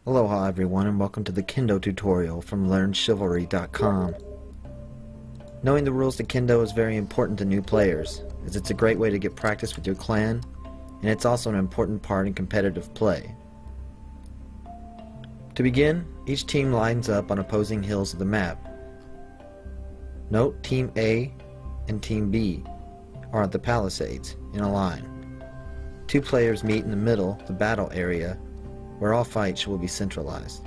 Aloha everyone, and welcome to the Kendo tutorial from LearnChivalry.com. Knowing the rules to Kendo is very important to new players, as it's a great way to get practice with your clan, and it's also an important part in competitive play. To begin, each team lines up on opposing hills of the map. Note Team A and Team B are at the palisades, in a line. Two players meet in the middle, the battle area, where all fights will be centralized.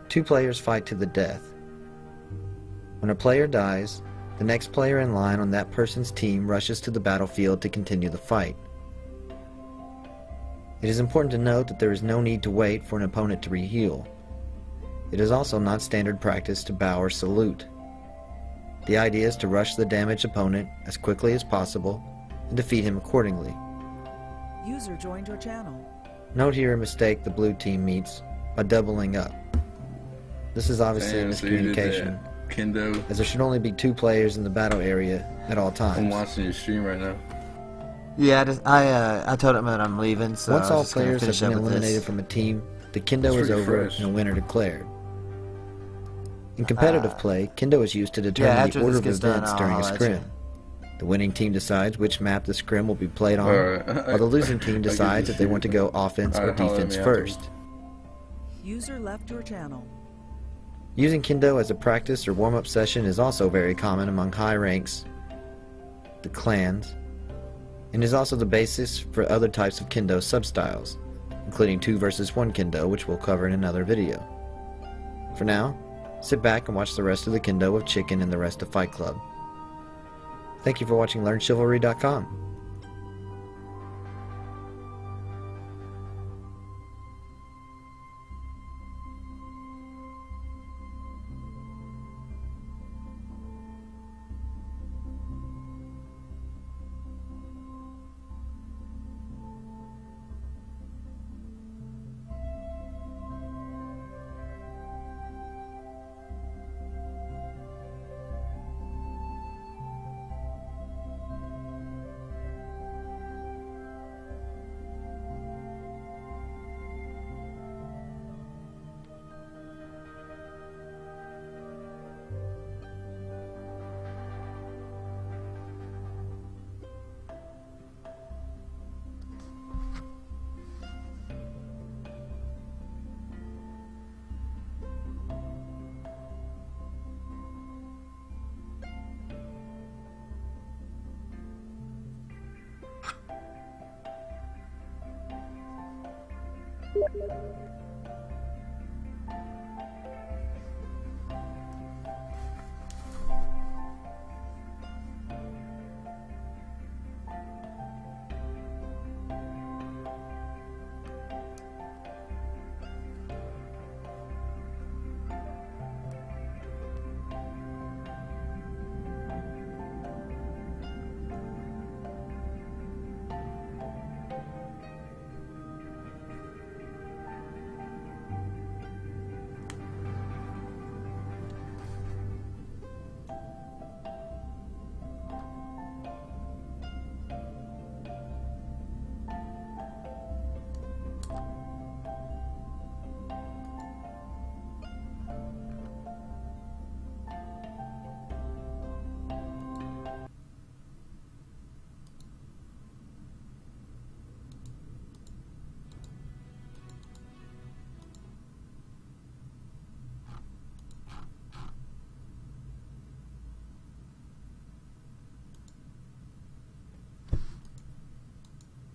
Two players fight to the death. When a player dies, the next player in line on that person's team rushes to the battlefield to continue the fight. It is important to note that there is no need to wait for an opponent to re-heal. It is also not standard practice to bow or salute. The idea is to rush the damaged opponent as quickly as possible and defeat him accordingly. User joined your channel. Note here a mistake the blue team meets by doubling up. This is obviously a miscommunication, Kendo, as there should only be two players in the battle area at all times. I'm watching your stream right now. Yeah, I told him that I'm leaving, so Once I all was just gonna players have finish been up with eliminated this. from a team, the Kendo It's is pretty over fresh. and a winner declared. In competitive play, Kendo is used to determine after the order this of gets done, events I'll during a holla at scrim. you. The winning team decides which map the scrim will be played on, Alright. while the losing team decides if they want to go offense or Alright, holla at defense me first. User left your channel. Using Kendo as a practice or warm-up session is also very common among high ranks, the clans, and is also the basis for other types of Kendo substyles, including 2 versus 1 Kendo, which we'll cover in another video. For now, sit back and watch the rest of the Kendo of Chicken and the rest of Fight Club. Thank you for watching LearnChivalry.com.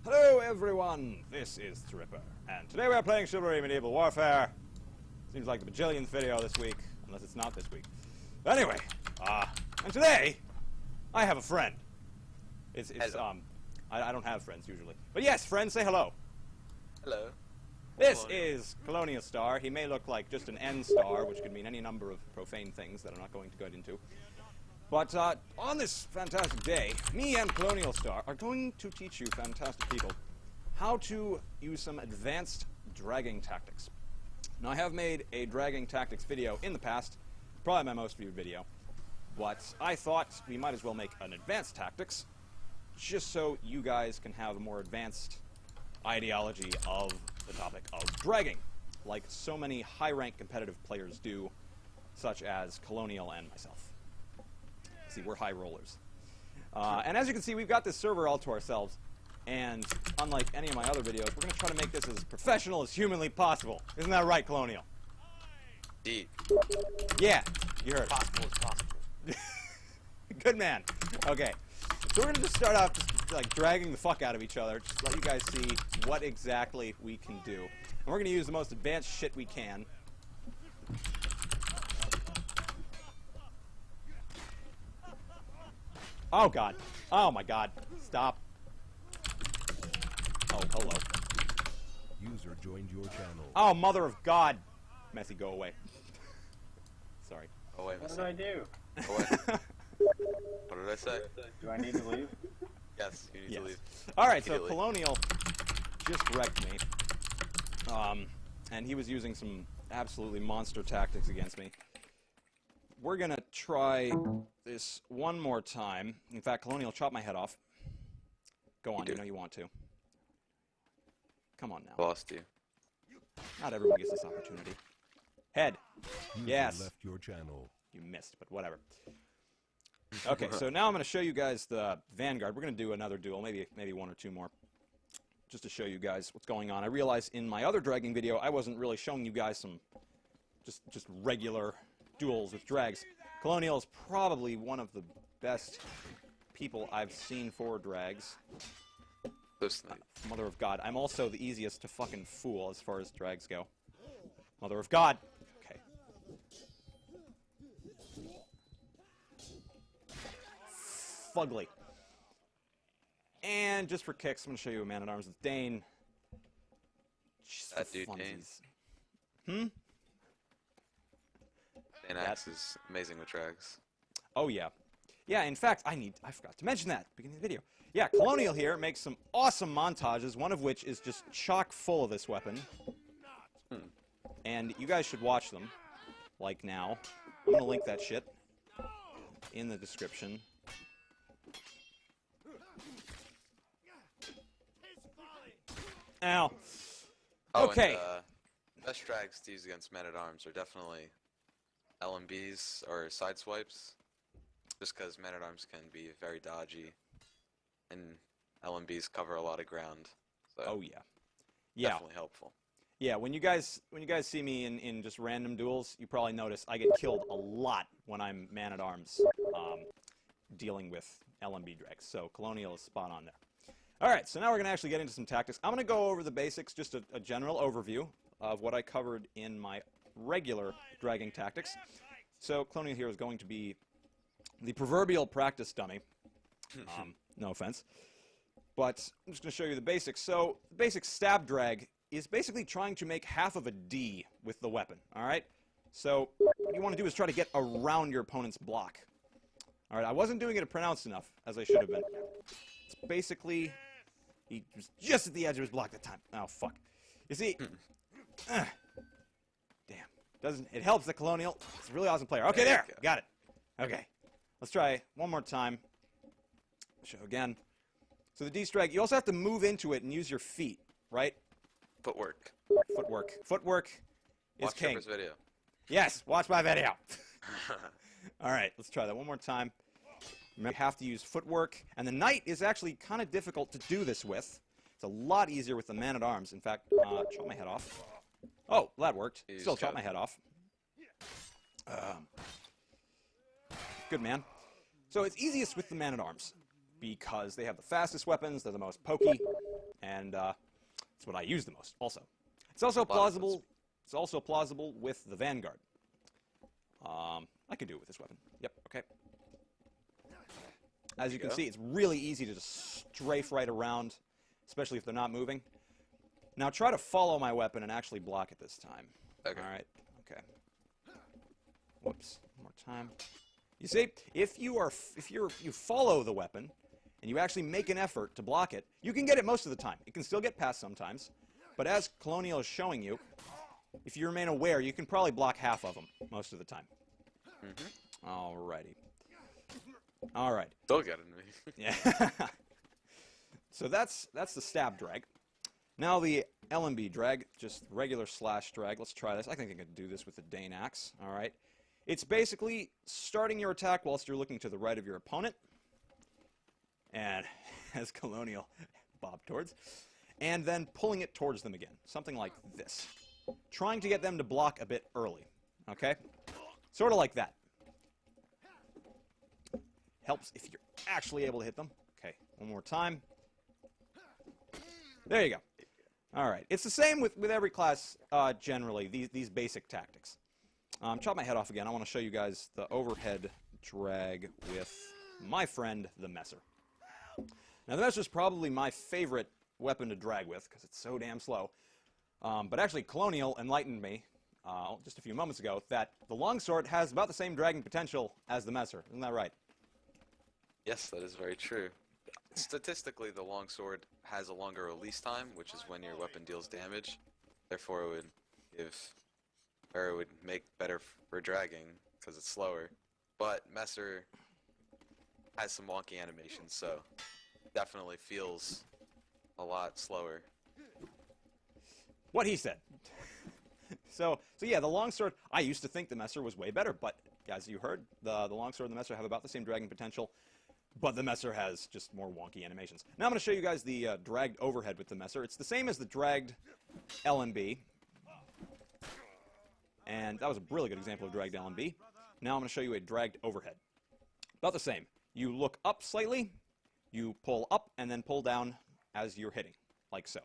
Hello everyone, this is Thripper, and today we are playing Chivalry Medieval Warfare. Seems like the bajillionth video this week, unless it's not this week. But anyway, and today, I have a friend. I don't have friends usually. But yes, friends, say hello. Hello. This is Colonial Star. He may look like just an N star, which could mean any number of profane things that I'm not going to get into. But on this fantastic day, me and Colonial Star are going to teach you fantastic people how to use some advanced dragging tactics. Now, I have made a dragging tactics video in the past, probably my most viewed video, but I thought we might as well make an advanced tactics, just so you guys can have a more advanced ideology of the topic of dragging, like so many high-rank competitive players do, such as Colonial and myself. See, we're high rollers. And as you can see, we've got this server all to ourselves. And unlike any of my other videos, we're going to try to make this as professional as humanly possible. Isn't that right, Colonial? Indeed. Yeah, you heard. Possible as possible. Good man. Okay, so we're going to just start off just like dragging the fuck out of each other, just let you guys see what exactly we can do. And we're going to use the most advanced shit we can. Oh god. Oh my god. Stop. Oh, hello. User joined your channel. Oh, mother of God. Messi, go away. Sorry. Oh wait, What did I do? oh wait. What did I say? Do I need to leave? Yes, you need to leave. Alright, so Immediately. Colonial just wrecked me. And he was using some absolutely monster tactics against me. We're gonna try this one more time. In fact, Colonial, chop my head off. Go on, you know you want to. Come on now. Lost you. Not everyone gets this opportunity. Head. User Yes. left your channel. You missed, but whatever. Okay, so now I'm going to show you guys the Vanguard. We're going to do another duel, maybe one or two more, just to show you guys what's going on. I realized in my other dragging video, I wasn't really showing you guys some just regular duels with drags. Colonial is probably one of the best people I've seen for drags. Mother of God. I'm also the easiest to fucking fool as far as drags go. Mother of God. Okay. Fugly. And just for kicks, I'm going to show you a man-at-arms with Dane. Just That for dude, Dane. funsies. Hmm? And Axe is amazing with drags. Oh, yeah. Yeah, in fact, I forgot to mention that at the beginning of the video. Yeah, Colonial here makes some awesome montages, one of which is just chock full of this weapon. And you guys should watch them, like now. I'm going to link that shit in the description. Ow. Oh, Okay. And, best drags to use against men-at-arms are definitely LMBs or side swipes. Just because men-at-arms can be very dodgy, and LMBs cover a lot of ground. So Oh, yeah. Yeah. definitely helpful. Yeah, when you guys see me in just random duels, you probably notice I get killed a lot when I'm man-at-arms dealing with LMB drags. So Colonial is spot on there. All right, so now we're going to actually get into some tactics. I'm going to go over the basics, just a general overview of what I covered in my regular dragging tactics. So Colonial here is going to be the proverbial practice dummy. No offense. But I'm just going to show you the basics. So the basic stab drag is basically trying to make half of a D with the weapon, all right? So what you want to do is try to get around your opponent's block. All right, I wasn't doing it pronounced enough, as I should have been. It's basically, he was just at the edge of his block that time. Oh, fuck. You see, damn. It helps the Colonial. It's a really awesome player. Okay, there, got it. Okay, let's try one more time. Show again. So the D-strike, you also have to move into it and use your feet, right? Footwork. Footwork. Footwork is Watch king. Trevor's video. Yes, watch my video. All right, let's try that one more time. Remember, you have to use footwork, and the knight is actually kind of difficult to do this with. It's a lot easier with the man-at-arms. In fact, chop my head off. Oh, well, that worked. You Still just chop got my head off. Good man. So it's easiest with the man-at-arms because they have the fastest weapons, they're the most pokey, and it's what I use the most also. It's also plausible. It's also plausible with the Vanguard. I can do it with this weapon. Yep, okay. As you can see, it's really easy to just strafe right around, especially if they're not moving. Now try to follow my weapon and actually block it this time. Okay. All right, okay. Whoops, one more time. You see, if you follow the weapon and you actually make an effort to block it, you can get it most of the time. It can still get past sometimes, but as Colonial is showing you, if you remain aware, you can probably block half of them most of the time. Alrighty. All right. Don't get into me. Yeah. So that's the stab drag. Now the LMB drag, just regular slash drag. Let's try this. I think I can do this with the Dane axe. All right. It's basically starting your attack whilst you're looking to the right of your opponent. And as Colonial bobbed towards. And then pulling it towards them again. Something like this. Trying to get them to block a bit early. Okay? Sort of like that. Helps if you're actually able to hit them. Okay, one more time. There you go. Alright, it's the same with every class generally, these basic tactics. Chop my head off again. I want to show you guys the overhead drag with my friend, the Messer. Now, the Messer is probably my favorite weapon to drag with, because it's so damn slow. But actually, Colonial enlightened me just a few moments ago that the longsword has about the same dragging potential as the Messer. Isn't that right? Yes, that is very true. Statistically, the longsword has a longer release time, which is when your weapon deals damage. Therefore, it would make better for dragging because it's slower. But Messer has some wonky animations, so definitely feels a lot slower. What he said. So yeah, the longsword, I used to think the Messer was way better, but as you heard, the longsword and the Messer have about the same dragging potential, but the Messer has just more wonky animations. Now I'm going to show you guys the dragged overhead with the Messer. It's the same as the dragged LMB, and that was a really good example of dragged LMB. Now I'm going to show you a dragged overhead. About the same. You look up slightly, you pull up, and then pull down as you're hitting, like so.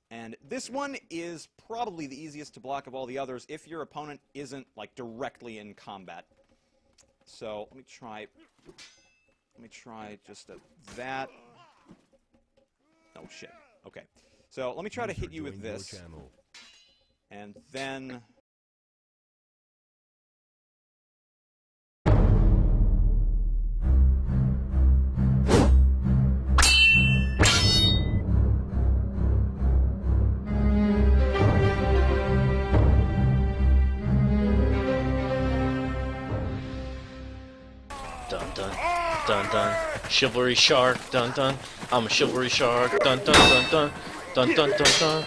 And this one is probably the easiest to block of all the others if your opponent isn't like directly in combat. So let me try just that. Oh shit. Okay. So let me try to hit you with this. And then Dun dun, dun dun, chivalry shark, dun dun, I'm a chivalry shark, dun dun dun dun, dun dun dun dun.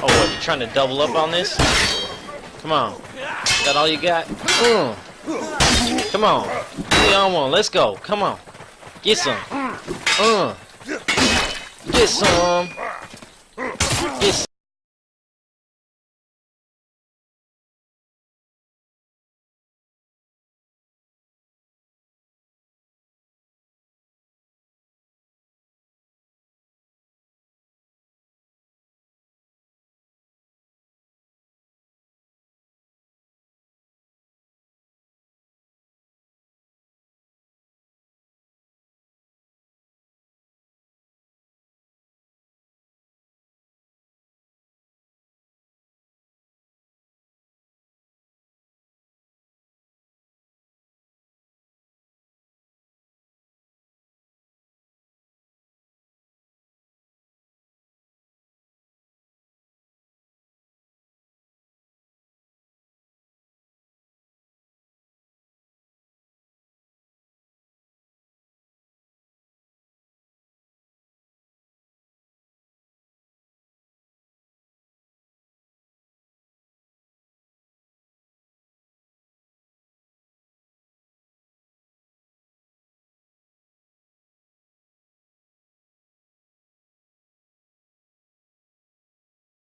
Oh, what, you trying to double up on this? Come on, is that all you got? Come on, we on one, let's go, come on, get some, get some.